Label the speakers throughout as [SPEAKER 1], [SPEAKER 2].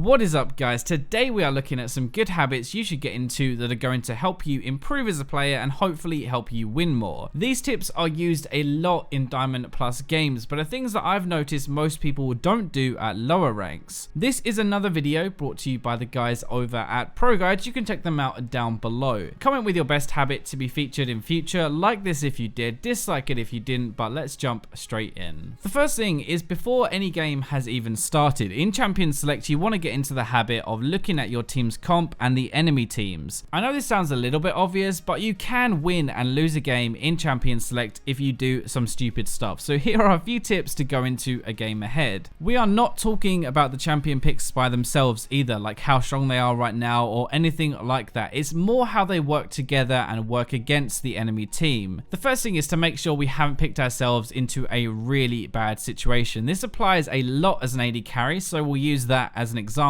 [SPEAKER 1] What is up, guys? Today we are looking at some good habits you should get into that are going to help you improve as a player and hopefully help you win more. These tips are used a lot in Diamond Plus games, but are things that I've noticed most people don't do at lower ranks. This is another video brought to you by the guys over at Pro Guides. You can check them out down below. Comment with your best habit to be featured in future. Like this if you did, dislike it if you didn't, but let's jump straight in. The first thing is, before any game has even started, in Champion Select you want to get into the habit of looking at your team's comp and the enemy teams. I know this sounds a little bit obvious, but you can win and lose a game in Champion Select if you do some stupid stuff. So here are a few tips to go into a game ahead. We are not talking about the champion picks by themselves either, like how strong they are right now or anything like that. It's more how they work together and work against the enemy team. The first thing is to make sure we haven't picked ourselves into a really bad situation. This applies a lot as an AD carry, so we'll use that as an example.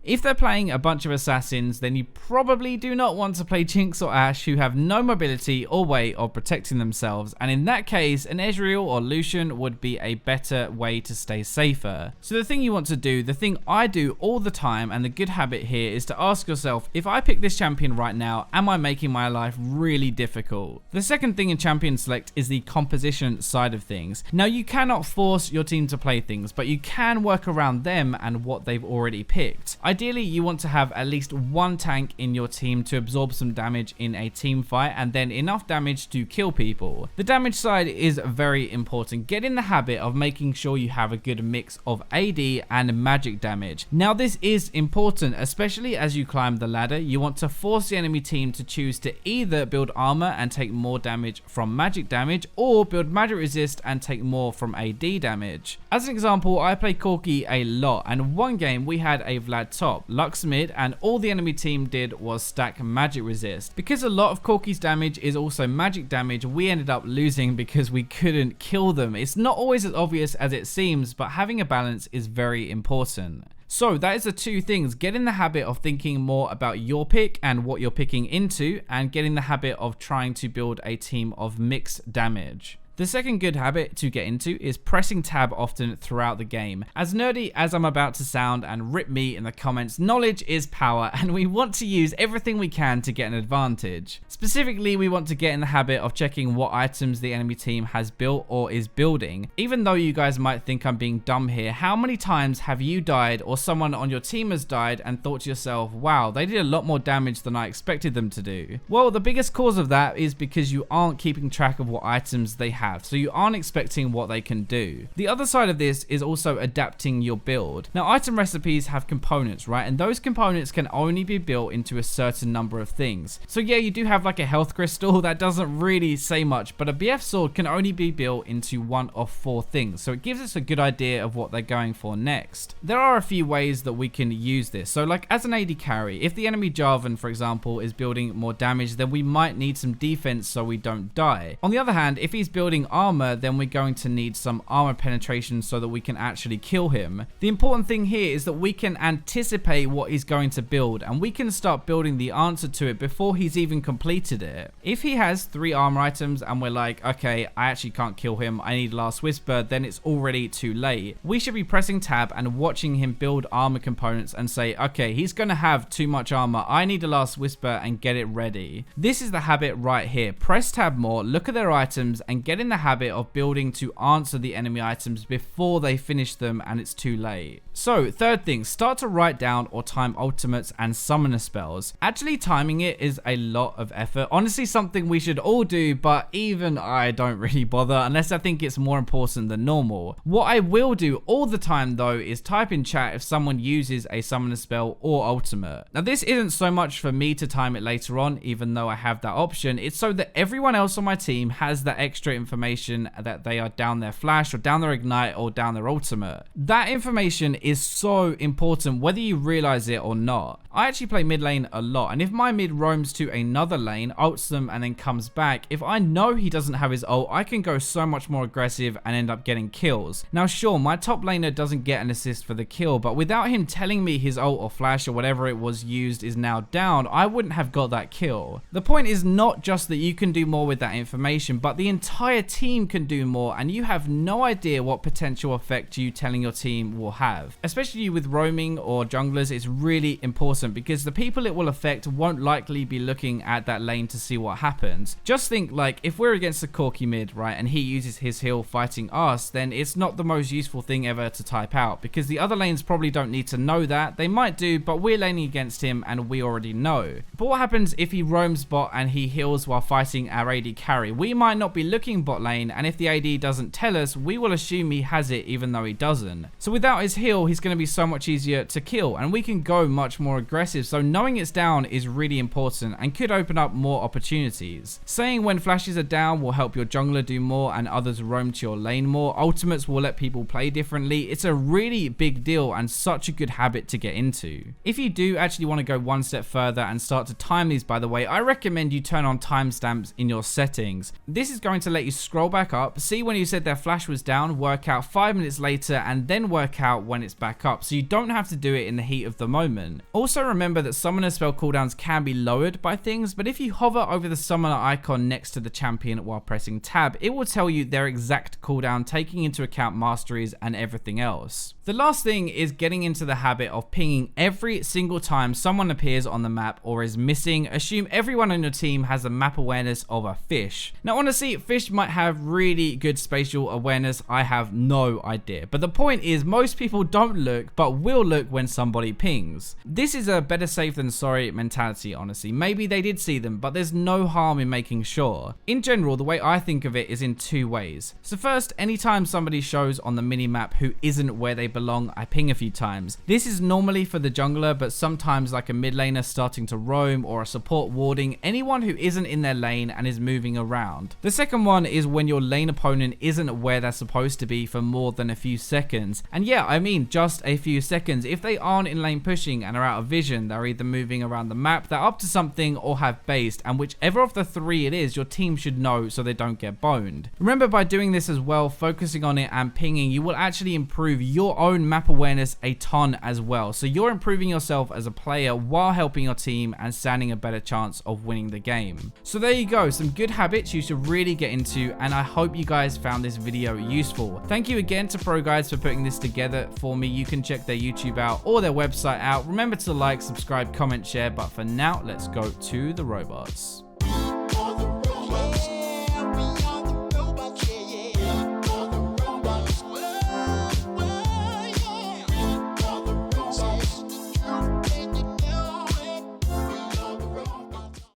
[SPEAKER 1] If they're playing a bunch of assassins, then you probably do not want to play Jinx or Ashe, who have no mobility or way of protecting themselves, and in that case an Ezreal or Lucian would be a better way to stay safer. So the thing you want to do, the thing I do all the time, and the good habit here, is to ask yourself, if I pick this champion right now, am I making my life really difficult? The second thing in Champion Select is the composition side of things. Now, you cannot force your team to play things, but you can work around them and what they've already picked. Ideally, you want to have at least one tank in your team to absorb some damage in a team fight, and then enough damage to kill people. The damage side is very important. Get in the habit of making sure you have a good mix of AD and magic damage. Now, this is important, especially as you climb the ladder. You want to force the enemy team to choose to either build armor and take more damage from magic damage, or build magic resist and take more from AD damage. As an example, I play Corki a lot, and one game we had a Vlad top, Lux mid, and all the enemy team did was stack magic resist. Because a lot of Corki's damage is also magic damage, we ended up losing because we couldn't kill them. It's not always as obvious as it seems, but having a balance is very important. So that is the two things. Get in the habit of thinking more about your pick and what you're picking into, and get in the habit of trying to build a team of mixed damage. The second good habit to get into is pressing tab often throughout the game. As nerdy as I'm about to sound, and rip me in the comments, knowledge is power, and we want to use everything we can to get an advantage. Specifically, we want to get in the habit of checking what items the enemy team has built or is building. Even though you guys might think I'm being dumb here, how many times have you died or someone on your team has died and thought to yourself, wow, they did a lot more damage than I expected them to do? Well, the biggest cause of that is because you aren't keeping track of what items they have. So you aren't expecting what they can do. The other side of this is also adapting your build. Now, item recipes have components, right? And those components can only be built into a certain number of things. So yeah, you do have like a health crystal that doesn't really say much, but a BF sword can only be built into one of 4 things. So it gives us a good idea of what they're going for next. There are a few ways that we can use this. So like as an AD carry, if the enemy Jarvan, for example, is building more damage, then we might need some defense so we don't die. On the other hand, if he's building armor, then we're going to need some armor penetration so that we can actually kill him. The important thing here is that we can anticipate what he's going to build, and we can start building the answer to it before he's even completed it. If he has 3 armor items and we're like, okay, I actually can't kill him, I need Last Whisper, then it's already too late. We should be pressing tab and watching him build armor components and say, okay, he's gonna have too much armor, I need a Last Whisper, and get it ready. This is the habit right here. Press tab more, look at their items, and get in the habit of building to answer the enemy items before they finish them and it's too late. So third thing, start to write down or time ultimates and summoner spells. Actually timing it is a lot of effort. Honestly, something we should all do, but even I don't really bother unless I think it's more important than normal. What I will do all the time though is type in chat if someone uses a summoner spell or ultimate. Now this isn't so much for me to time it later on, even though I have that option. It's so that everyone else on my team has that extra information that they are down their flash or down their ignite or down their ultimate. That information is so important whether you realize it or not. I actually play mid lane a lot, and if my mid roams to another lane, ults them, and then comes back, if I know he doesn't have his ult, I can go so much more aggressive and end up getting kills. Now sure, my top laner doesn't get an assist for the kill, but without him telling me his ult or flash or whatever it was used is now down, I wouldn't have got that kill. The point is not just that you can do more with that information, but the entire entire team can do more, and you have no idea what potential effect you telling your team will have. Especially with roaming or junglers, it's really important because the people it will affect won't likely be looking at that lane to see what happens. Just think, like, if we're against a Corki mid, right, and he uses his heal fighting us, then it's not the most useful thing ever to type out, because the other lanes probably don't need to know that. They might do, but we're laning against him and we already know. But what happens if he roams bot and he heals while fighting our AD carry? We might not be looking bot lane, and if the AD doesn't tell us, we will assume he has it even though he doesn't. So without his heal, he's going to be so much easier to kill, and we can go much more aggressive. So knowing it's down is really important and could open up more opportunities. Saying when flashes are down will help your jungler do more and others roam to your lane more. Ultimates will let people play differently. It's a really big deal and such a good habit to get into. If you do actually want to go one step further and start to time these, by the way, I recommend you turn on timestamps in your settings. This is going to let you scroll back up, see when you said their flash was down, work out 5 minutes later, and then work out when it's back up, so you don't have to do it in the heat of the moment. Also remember that summoner spell cooldowns can be lowered by things, but if you hover over the summoner icon next to the champion while pressing tab, it will tell you their exact cooldown, taking into account masteries and everything else. The last thing is getting into the habit of pinging every single time someone appears on the map or is missing. Assume everyone on your team has a map awareness of a fish. Now honestly, fish might have really good spatial awareness, I have no idea, but the point is most people don't look but will look when somebody pings. This is a better safe than sorry mentality, honestly. Maybe they did see them, but there's no harm in making sure. In general, the way I think of it is in two ways. So first, anytime somebody shows on the minimap who isn't where they belong, I ping a few times. This is normally for the jungler, but sometimes like a mid laner starting to roam or a support warding, anyone who isn't in their lane and is moving around. The second one is when your lane opponent isn't where they're supposed to be for more than a few seconds. And yeah, I mean just a few seconds. If they aren't in lane pushing and are out of vision, they're either moving around the map, they're up to something, or have based, and whichever of the three it is, your team should know so they don't get boned. Remember, by doing this as well, focusing on it and pinging, you will actually improve your own map awareness a ton as well. So you're improving yourself as a player while helping your team and standing a better chance of winning the game. So there you go, some good habits you should really get into, and I hope you guys found this video useful. Thank you again to Pro Guides for putting this together for me. You can check their YouTube out or their website out. Remember to like, subscribe, comment, share, but for now, let's go to the robots.